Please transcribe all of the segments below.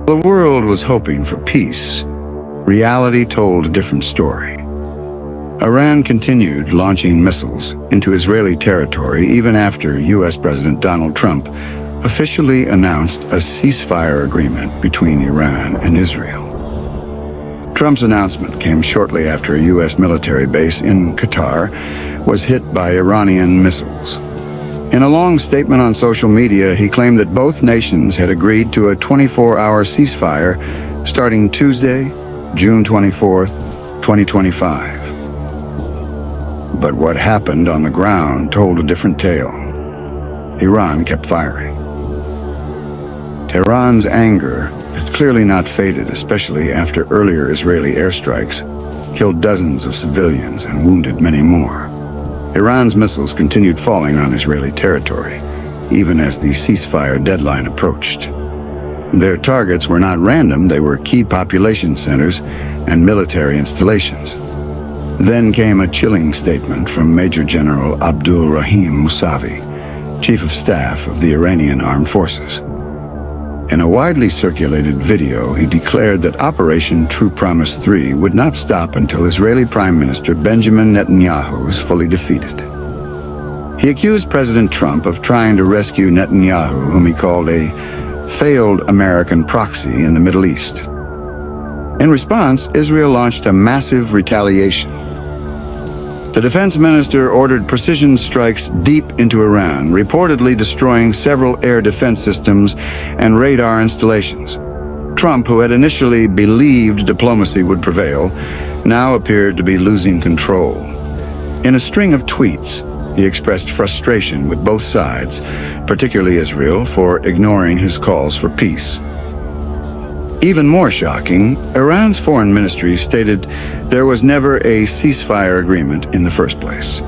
The world was hoping for peace. Reality told a different story. Iran continued launching missiles into Israeli territory even after U.S. President Donald Trump officially announced a ceasefire agreement between Iran and Israel. Trump's announcement came shortly after a U.S. military base in Qatar was hit by Iranian missiles. In a long statement on social media, he claimed that both nations had agreed to a 24-hour ceasefire starting Tuesday, June 24th, 2025. But what happened on the ground told a different tale. Iran kept firing. Tehran's anger had clearly not faded, especially after earlier Israeli airstrikes killed dozens of civilians and wounded many more. Iran's missiles continued falling on Israeli territory, even as the ceasefire deadline approached. Their targets were not random, they were key population centers and military installations. Then came a chilling statement from Major General Abdul Rahim Mousavi, Chief of Staff of the Iranian Armed Forces. In a widely circulated video, he declared that Operation True Promise 3 would not stop until Israeli Prime Minister Benjamin Netanyahu is fully defeated. He accused President Trump of trying to rescue Netanyahu, whom he called a failed American proxy in the Middle East. In response, Israel launched a massive retaliation. The defense minister ordered precision strikes deep into Iran, reportedly destroying several air defense systems and radar installations. Trump, who had initially believed diplomacy would prevail, now appeared to be losing control. In a string of tweets, he expressed frustration with both sides, particularly Israel, for ignoring his calls for peace. Even more shocking, Iran's foreign ministry stated there was never a ceasefire agreement in the first place.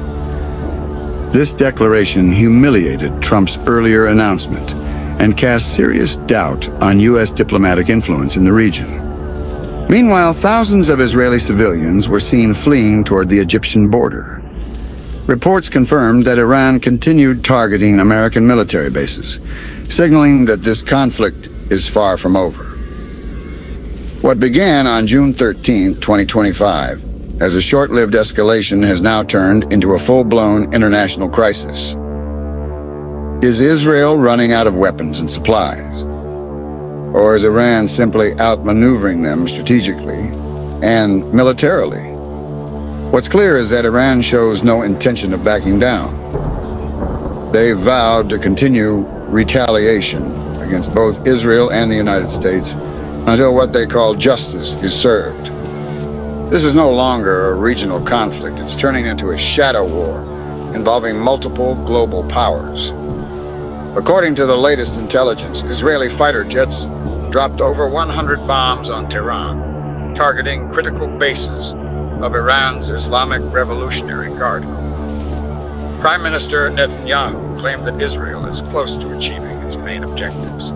This declaration humiliated Trump's earlier announcement and cast serious doubt on U.S. diplomatic influence in the region. Meanwhile, thousands of Israeli civilians were seen fleeing toward the Egyptian border. Reports confirmed that Iran continued targeting American military bases, signaling that this conflict is far from over. What began on June 13, 2025, as a short-lived escalation has now turned into a full-blown international crisis. Is Israel running out of weapons and supplies? Or is Iran simply outmaneuvering them strategically and militarily? What's clear is that Iran shows no intention of backing down. They've vowed to continue retaliation against both Israel and the United States until what they call justice is served. This is no longer a regional conflict. It's turning into a shadow war involving multiple global powers. According to the latest intelligence, Israeli fighter jets dropped over 100 bombs on Tehran, targeting critical bases of Iran's Islamic Revolutionary Guard. Prime Minister Netanyahu claimed that Israel is close to achieving its main objectives,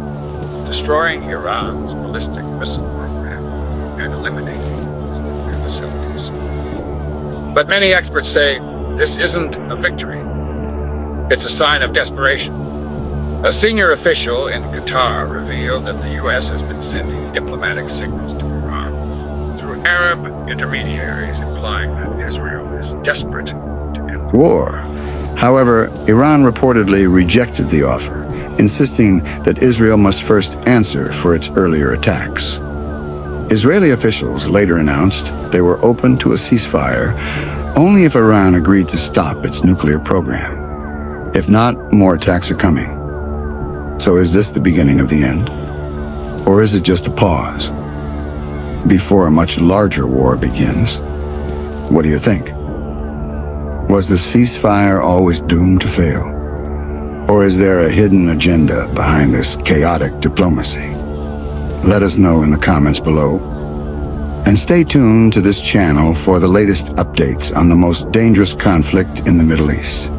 destroying Iran's ballistic missile program and eliminating its nuclear facilities. But many experts say this isn't a victory. It's a sign of desperation. A senior official in Qatar revealed that the U.S. has been sending diplomatic signals to Iran through Arab intermediaries, implying that Israel is desperate to end war. However, Iran reportedly rejected the offer, insisting that Israel must first answer for its earlier attacks. Israeli officials later announced they were open to a ceasefire only if Iran agreed to stop its nuclear program. If not, more attacks are coming. So is this the beginning of the end? Or is it just a pause before a much larger war begins? What do you think? Was the ceasefire always doomed to fail? Or is there a hidden agenda behind this chaotic diplomacy? Let us know in the comments below. And stay tuned to this channel for the latest updates on the most dangerous conflict in the Middle East.